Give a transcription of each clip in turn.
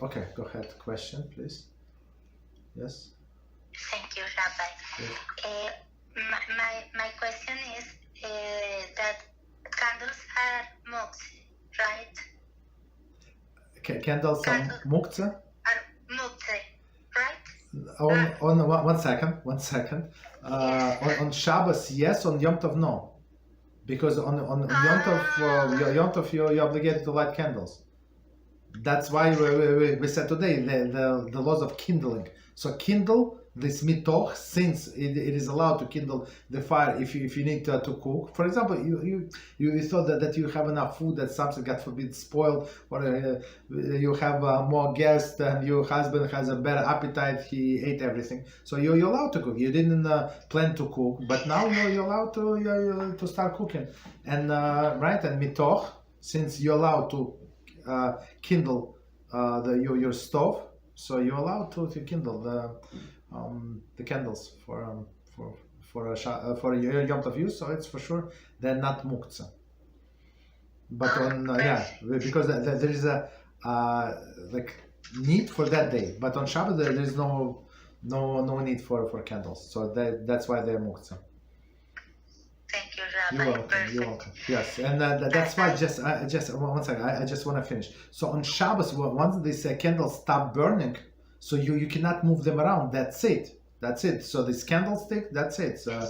Okay, go ahead. Question, please. Yes. Thank you, Rabbi. Yes. My question is that candles are muktzah, right? Candles are muktzah? Are muktzah, right? On one second. Yes. On Shabbos, yes. On Yom Tov, no. Because on Yom Tov, you're obligated to light candles. That's why we said today the laws of kindling. So kindle this mitoch, since it is allowed to kindle the fire if you need to cook. For example, you thought that you have enough food, that something, God forbid, spoiled, or you have more guests and your husband has a better appetite, he ate everything. So you're allowed to cook. You didn't plan to cook, but now you're allowed to start cooking. And right, and mitoch, since you're allowed to kindle your stove, so you're allowed to kindle the candles for your Yom Tov use. So it's for sure they're not muktzah. But on because there is a like need for that day. But on Shabbat there is no need for candles. So that's why they're muktzah. Thank you, Rabbi. You're welcome. Yes, and that's why. Just one second. I just want to finish. So on Shabbos, once these candles stop burning, so you cannot move them around. That's it. So this candlestick, that's it. So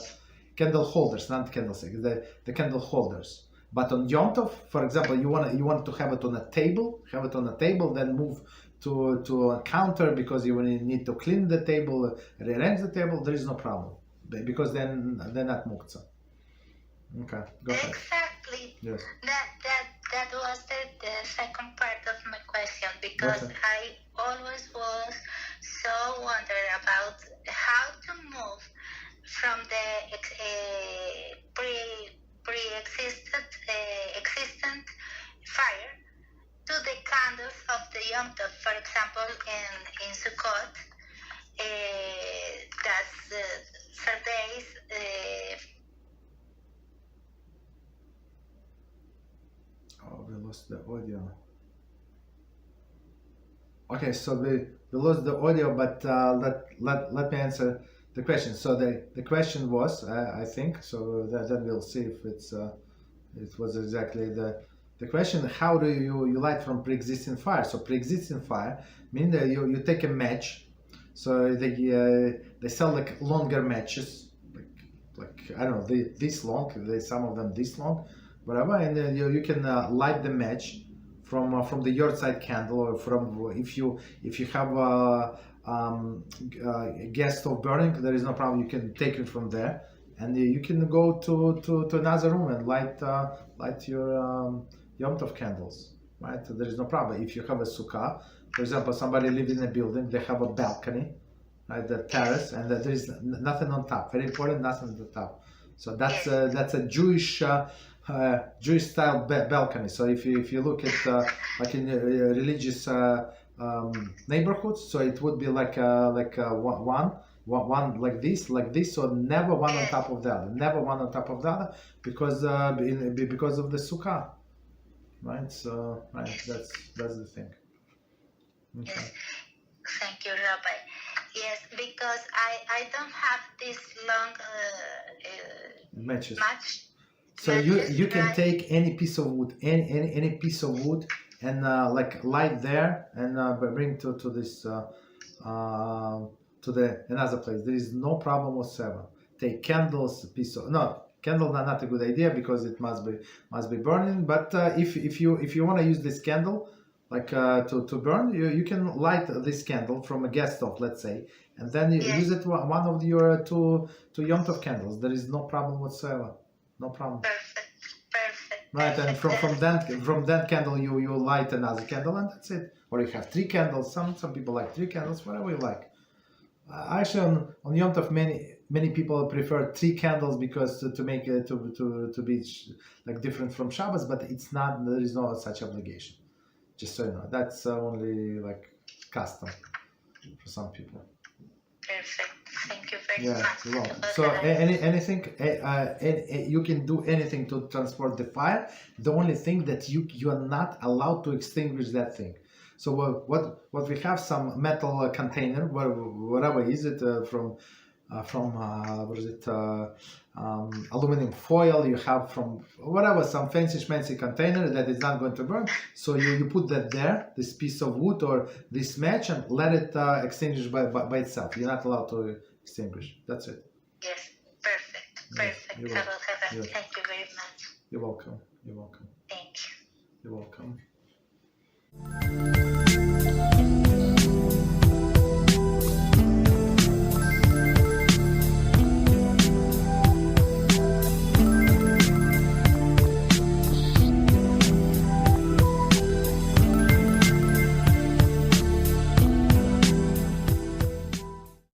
candle holders, not candlestick. The candle holders. But on Yom Tov, for example, you want to have it on a table. Have it on a table, then move to a counter because you need to clean the table, rearrange the table. There is no problem because then they're not muktzah. Okay, go ahead. Exactly. Yes. That was the second part of my question, because I always was so wondering about how to move from the existent fire to the candles of the Yom Tov. For example, in Sukkot, that's Saturdays. We lost the audio. Okay, so we lost the audio, but let me answer the question. So the question was, I think, so then we'll see if it was exactly the question. How do you light from pre-existing fire? So pre-existing fire means that you take a match. So they sell like longer matches, like I don't know, this long. Some of them this long. Whatever, and then you can light the match from the yard side candle, or from if you have a gas stove burning, there is no problem. You can take it from there, and you can go to another room and light your Yom Tov candles. Right, there is no problem. If you have a sukkah, for example, somebody lives in a building, they have a balcony, right, the terrace, and there is nothing on top. Very important, nothing on the top. So that's a Jewish style balcony. So if you look at like in religious neighborhoods, so it would be like one like this. So never one on top of the other, because of the sukkah, right? So that's the thing. Okay. Yes. Thank you, Rabbi. Yes, because I don't have this long matches. So matches, you can take any piece of wood, any piece of wood, and like light there, and bring to this to the another place. There is no problem whatsoever. Take candles, candle not a good idea because it must be burning. But if you want to use this candle, like to burn, you can light this candle from a gas stove, let's say, and then you use it one of your two Yom Tov candles. There is no problem whatsoever. No problem. Perfect. Right, and from that candle you light another candle, and that's it. Or you have three candles. Some people like three candles, whatever you like. Actually, on Yom Tov, many people prefer three candles because to make it to be like different from Shabbos, but it's not. There is no such obligation. Just so you know, that's only like custom for some people. Perfect. Thank you very much. You're welcome. So anything, you can do anything to transport the fire. The only thing that you are not allowed to extinguish that thing. So what we have, some metal container, whatever is it, from what is it, aluminum foil, you have from whatever, some fancy schmancy container that is not going to burn. So you put that there, this piece of wood or this match, and let it extinguish by itself. You're not allowed to extinguish. That's it. Yes, perfect. Yes, I will have that. yes. Thank you very much. You're welcome. You're welcome. Thank you. You're welcome.